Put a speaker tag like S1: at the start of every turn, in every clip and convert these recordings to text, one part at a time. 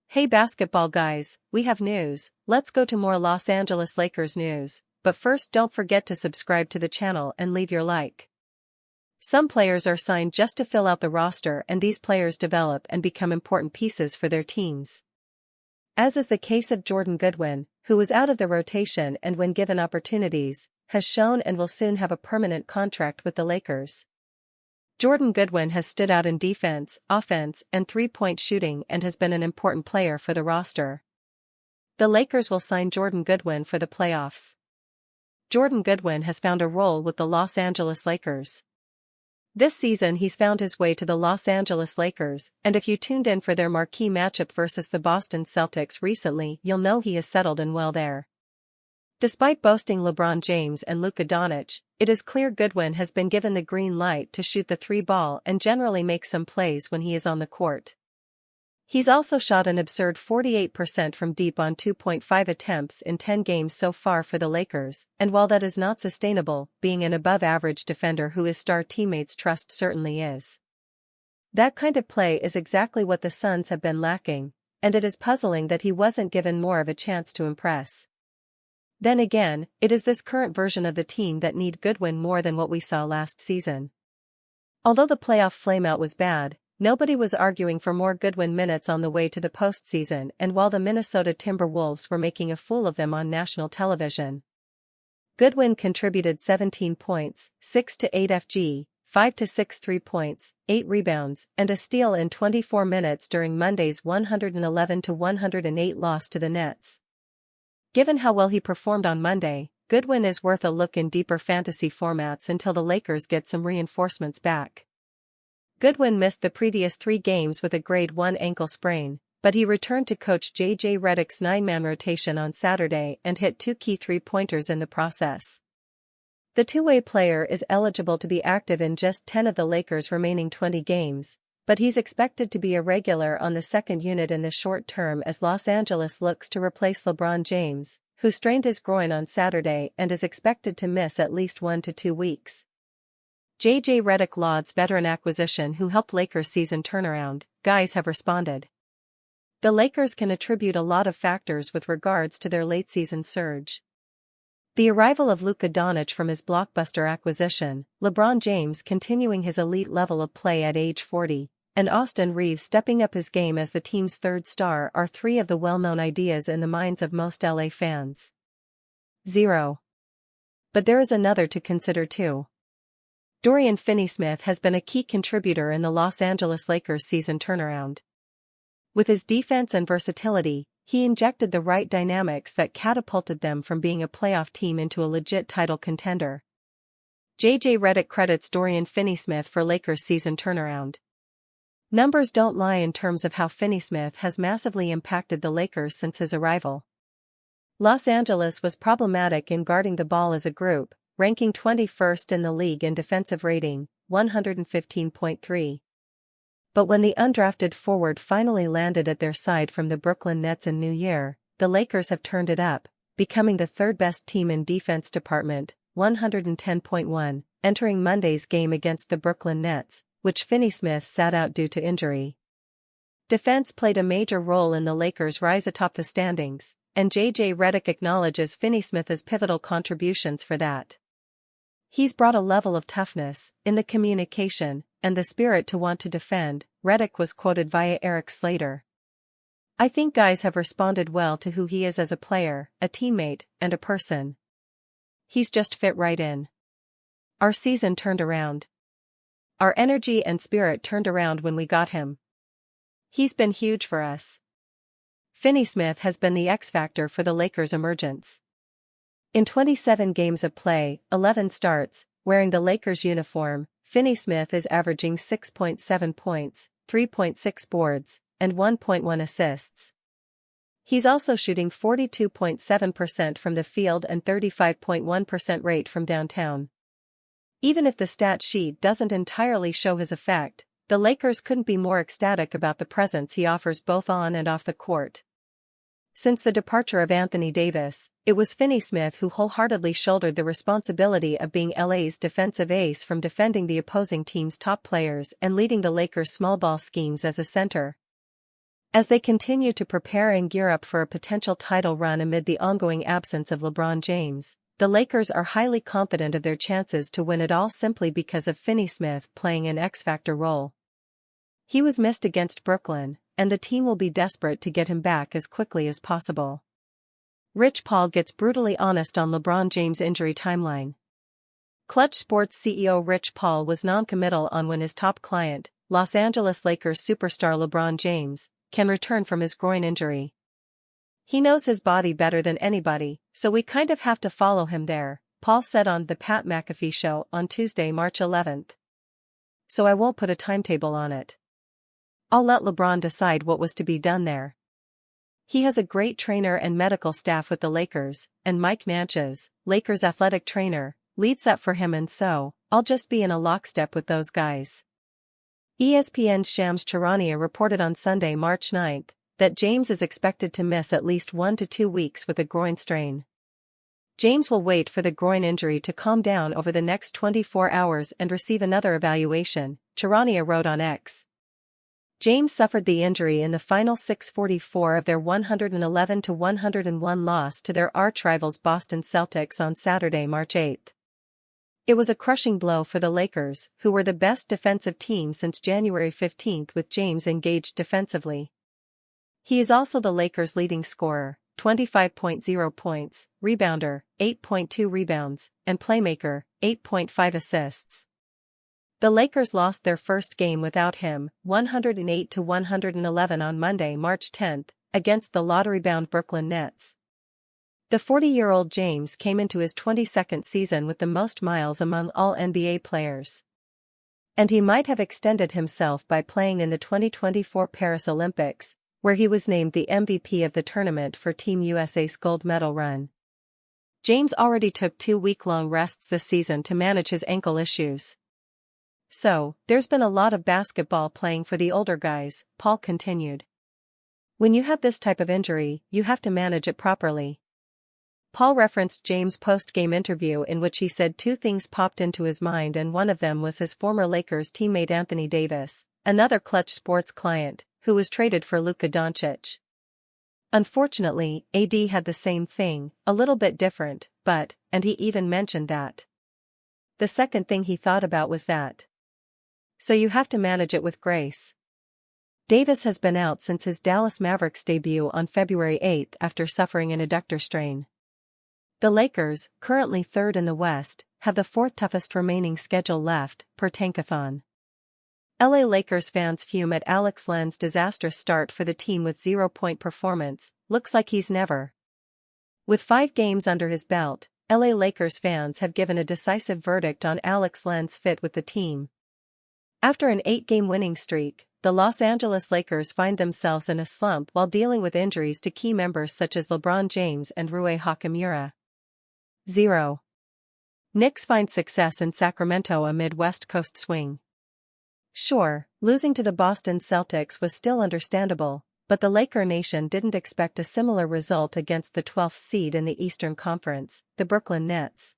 S1: Hey basketball guys, we have news. Let's go to more Los Angeles Lakers news, but first don't forget to subscribe to the channel and leave your like. Some players are signed just to fill out the roster, and these players develop and become important pieces for their teams. As is the case of Jordan Goodwin, who was out of the rotation and when given opportunities, has shown and will soon have a permanent contract with the Lakers. Jordan Goodwin has stood out in defense, offense, and three-point shooting and has been an important player for the roster. The Lakers will sign Jordan Goodwin for the playoffs. Jordan Goodwin has found a role with the Los Angeles Lakers. This season he's found his way to the Los Angeles Lakers, and if you tuned in for their marquee matchup versus the Boston Celtics recently, you'll know he is settled in well there. Despite boasting LeBron James and Luka Doncic, it is clear Goodwin has been given the green light to shoot the three ball and generally make some plays when he is on the court. He's also shot an absurd 48% from deep on 2.5 attempts in 10 games so far for the Lakers, and while that is not sustainable, being an above-average defender who his star teammates trust certainly is. That kind of play is exactly what the Suns have been lacking, and it is puzzling that he wasn't given more of a chance to impress. Then again, it is this current version of the team that need Goodwin more than what we saw last season. Although the playoff flameout was bad, nobody was arguing for more Goodwin minutes on the way to the postseason, and while the Minnesota Timberwolves were making a fool of them on national television. Goodwin contributed 17 points, 6 to 8 FG, 5 to 6 3 points, 8 rebounds, and a steal in 24 minutes during Monday's 111-108 loss to the Nets. Given how well he performed on Monday, Goodwin is worth a look in deeper fantasy formats until the Lakers get some reinforcements back. Goodwin missed the previous 3 games with a grade 1 ankle sprain, but he returned to coach J.J. Redick's 9-man rotation on Saturday and hit 2 key three-pointers in the process. The two-way player is eligible to be active in just 10 of the Lakers' remaining 20 games, but he's expected to be a regular on the second unit in the short term as Los Angeles looks to replace LeBron James, who strained his groin on Saturday and is expected to miss at least 1 to 2 weeks. J.J. Redick lauds veteran acquisition who helped Lakers' season turnaround. Guys have responded. The Lakers can attribute a lot of factors with regards to their late-season surge. The arrival of Luka Doncic from his blockbuster acquisition, LeBron James continuing his elite level of play at age 40, and Austin Reaves stepping up his game as the team's third star are 3 of the well-known ideas in the minds of most LA fans. 0. But there is another to consider too. Dorian Finney-Smith has been a key contributor in the Los Angeles Lakers' season turnaround. With his defense and versatility, he injected the right dynamics that catapulted them from being a playoff team into a legit title contender. J.J. Redick credits Dorian Finney-Smith for Lakers' season turnaround. Numbers don't lie in terms of how Finney-Smith has massively impacted the Lakers since his arrival. Los Angeles was problematic in guarding the ball as a group, ranking 21st in the league in defensive rating, 115.3. But when the undrafted forward finally landed at their side from the Brooklyn Nets in New Year, the Lakers have turned it up, becoming the third-best team in defense department, 110.1, entering Monday's game against the Brooklyn Nets, which Finney-Smith sat out due to injury. Defense played a major role in the Lakers' rise atop the standings, and J.J. Redick acknowledges Finney-Smith's pivotal contributions for that. He's brought a level of toughness, in the communication, and the spirit to want to defend, Redick was quoted via Eric Slater. I think guys have responded well to who he is as a player, a teammate, and a person. He's just fit right in. Our season turned around. Our energy and spirit turned around when we got him. He's been huge for us. Finney-Smith has been the X-factor for the Lakers' emergence. In 27 games of play, 11 starts, wearing the Lakers uniform, Finney-Smith is averaging 6.7 points, 3.6 boards, and 1.1 assists. He's also shooting 42.7% from the field and 35.1% rate from downtown. Even if the stat sheet doesn't entirely show his effect, the Lakers couldn't be more ecstatic about the presence he offers both on and off the court. Since the departure of Anthony Davis, it was Finney Smith who wholeheartedly shouldered the responsibility of being LA's defensive ace, from defending the opposing team's top players and leading the Lakers' small ball schemes as a center. As they continue to prepare and gear up for a potential title run amid the ongoing absence of LeBron James, the Lakers are highly confident of their chances to win it all simply because of Finney Smith playing an X-factor role. He was missed against Brooklyn, and the team will be desperate to get him back as quickly as possible. Rich Paul gets brutally honest on LeBron James' injury timeline. Clutch Sports CEO Rich Paul was non-committal on when his top client, Los Angeles Lakers superstar LeBron James, can return from his groin injury. "He knows his body better than anybody, so we kind of have to follow him there," Paul said on The Pat McAfee Show on Tuesday, March 11. "So I won't put a timetable on it. I'll let LeBron decide what was to be done there. He has a great trainer and medical staff with the Lakers, and Mike Natchez, Lakers athletic trainer, leads that for him, and so, I'll just be in a lockstep with those guys." ESPN's Shams Charania reported on Sunday, March 9, that James is expected to miss at least 1 to 2 weeks with a groin strain. James will wait for the groin injury to calm down over the next 24 hours and receive another evaluation, Charania wrote on X. James suffered the injury in the final 6:44 of their 111-101 loss to their arch-rivals Boston Celtics on Saturday, March 8. It was a crushing blow for the Lakers, who were the best defensive team since January 15 with James engaged defensively. He is also the Lakers' leading scorer, 25.0 points, rebounder, 8.2 rebounds, and playmaker, 8.5 assists. The Lakers lost their first game without him, 108-111 on Monday, March 10, against the lottery-bound Brooklyn Nets. The 40-year-old James came into his 22nd season with the most miles among all NBA players. And he might have extended himself by playing in the 2024 Paris Olympics, where he was named the MVP of the tournament for Team USA's gold medal run. James already took 2 week-long rests this season to manage his ankle issues. "So, there's been a lot of basketball playing for the older guys," Paul continued. "When you have this type of injury, you have to manage it properly." Paul referenced James' post-game interview in which he said 2 things popped into his mind, and one of them was his former Lakers teammate Anthony Davis, another Clutch Sports client, who was traded for Luka Doncic. Unfortunately, AD had the same thing, a little bit different, and he even mentioned that. The second thing he thought about was that. So you have to manage it with grace. Davis has been out since his Dallas Mavericks debut on February 8 after suffering an adductor strain. The Lakers, currently 3rd in the West, have the 4th toughest remaining schedule left, per Tankathon. LA Lakers fans fume at Alex Len's disastrous start for the team with 0-point performance. "Looks like he's never." With 5 games under his belt, LA Lakers fans have given a decisive verdict on Alex Len's fit with the team. After an 8-game winning streak, the Los Angeles Lakers find themselves in a slump while dealing with injuries to key members such as LeBron James and Rui Hachimura. 0. Knicks find success in Sacramento amid West Coast swing. Sure, losing to the Boston Celtics was still understandable, but the Laker Nation didn't expect a similar result against the 12th seed in the Eastern Conference, the Brooklyn Nets.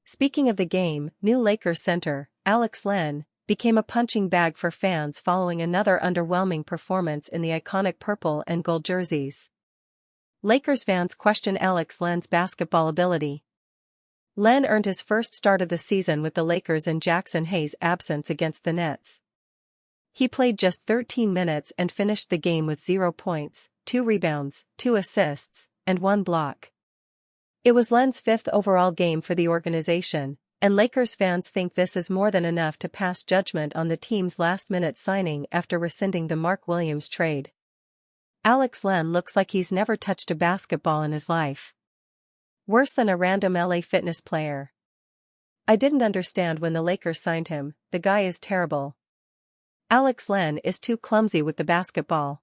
S1: Speaking of the game, new Lakers center, Alex Len, became a punching bag for fans following another underwhelming performance in the iconic purple and gold jerseys. Lakers fans question Alex Len's basketball ability. Len earned his first start of the season with the Lakers in Jackson Hayes' absence against the Nets. He played just 13 minutes and finished the game with 0 points, 2 rebounds, 2 assists, and 1 block. It was Len's 5th overall game for the organization, and Lakers fans think this is more than enough to pass judgment on the team's last-minute signing after rescinding the Mark Williams trade. Alex Len looks like he's never touched a basketball in his life. Worse than a random LA Fitness player. "I didn't understand when the Lakers signed him, the guy is terrible. Alex Len is too clumsy with the basketball.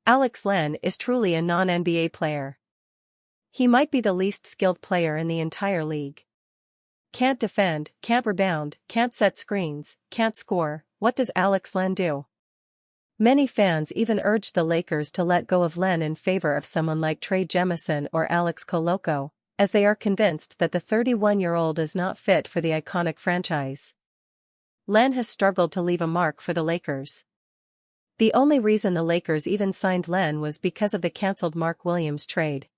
S1: Alex Len is truly a non-NBA player. He might be the least skilled player in the entire league. Can't defend, can't rebound, can't set screens, can't score. What does Alex Len do?" Many fans even urged the Lakers to let go of Len in favor of someone like Trey Jemison or Alex Koloko, as they are convinced that the 31-year-old is not fit for the iconic franchise. Len has struggled to leave a mark for the Lakers. The only reason the Lakers even signed Len was because of the cancelled Mark Williams trade.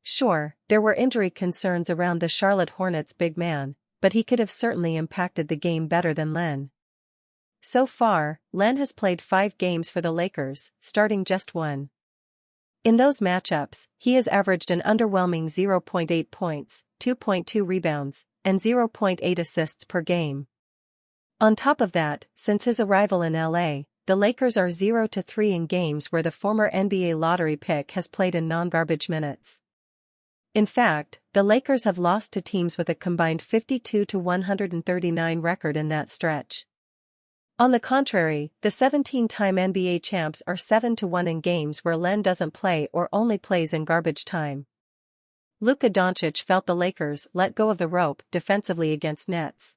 S1: Sure, there were injury concerns around the Charlotte Hornets' big man, but he could have certainly impacted the game better than Len. So far, Len has played 5 games for the Lakers, starting just 1. In those matchups, he has averaged an underwhelming 0.8 points, 2.2 rebounds, and 0.8 assists per game. On top of that, since his arrival in LA, the Lakers are 0-3 in games where the former NBA lottery pick has played in non-garbage minutes. In fact, the Lakers have lost to teams with a combined 52-139 record in that stretch. On the contrary, the 17-time NBA champs are 7-1 in games where Len doesn't play or only plays in garbage time. Luka Doncic felt the Lakers let go of the rope defensively against Nets.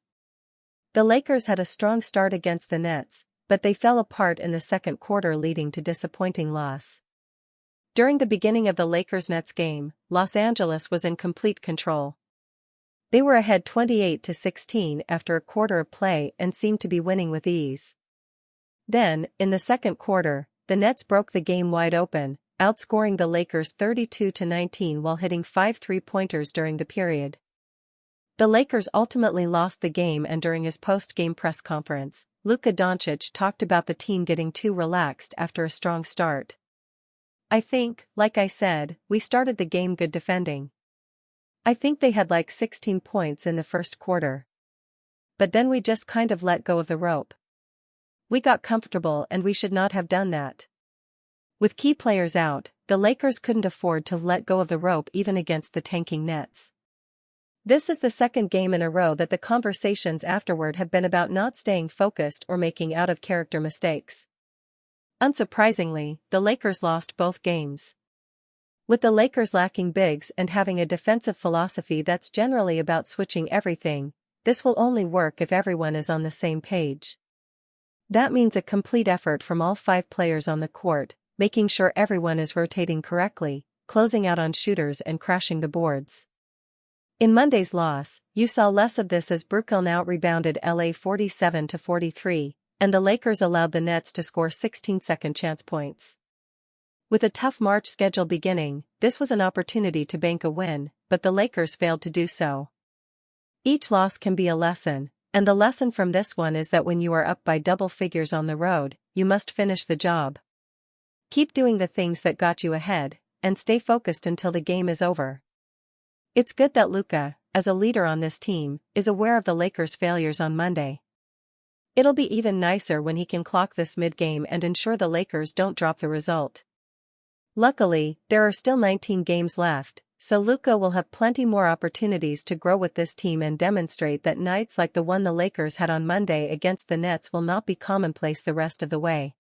S1: The Lakers had a strong start against the Nets, but they fell apart in the second quarter, leading to disappointing loss. During the beginning of the Lakers-Nets game, Los Angeles was in complete control. They were ahead 28-16 after a quarter of play and seemed to be winning with ease. Then, in the second quarter, the Nets broke the game wide open, outscoring the Lakers 32-19 while hitting 5 three-pointers during the period. The Lakers ultimately lost the game, and during his post-game press conference, Luka Doncic talked about the team getting too relaxed after a strong start. "I think, like I said, we started the game good defending. I think they had like 16 points in the first quarter. But then we just kind of let go of the rope. We got comfortable and we should not have done that." With key players out, the Lakers couldn't afford to let go of the rope even against the tanking Nets. This is the second game in a row that the conversations afterward have been about not staying focused or making out-of-character mistakes. Unsurprisingly, the Lakers lost both games. With the Lakers lacking bigs and having a defensive philosophy that's generally about switching everything, this will only work if everyone is on the same page. That means a complete effort from all 5 players on the court, making sure everyone is rotating correctly, closing out on shooters and crashing the boards. In Monday's loss, you saw less of this as Brooklyn out-rebounded LA 47-43, and the Lakers allowed the Nets to score 16 second-chance points. With a tough March schedule beginning, this was an opportunity to bank a win, but the Lakers failed to do so. Each loss can be a lesson, and the lesson from this one is that when you are up by double figures on the road, you must finish the job. Keep doing the things that got you ahead, and stay focused until the game is over. It's good that Luka, as a leader on this team, is aware of the Lakers' failures on Monday. It'll be even nicer when he can clock this mid-game and ensure the Lakers don't drop the result. Luckily, there are still 19 games left, so Luka will have plenty more opportunities to grow with this team and demonstrate that nights like the one the Lakers had on Monday against the Nets will not be commonplace the rest of the way.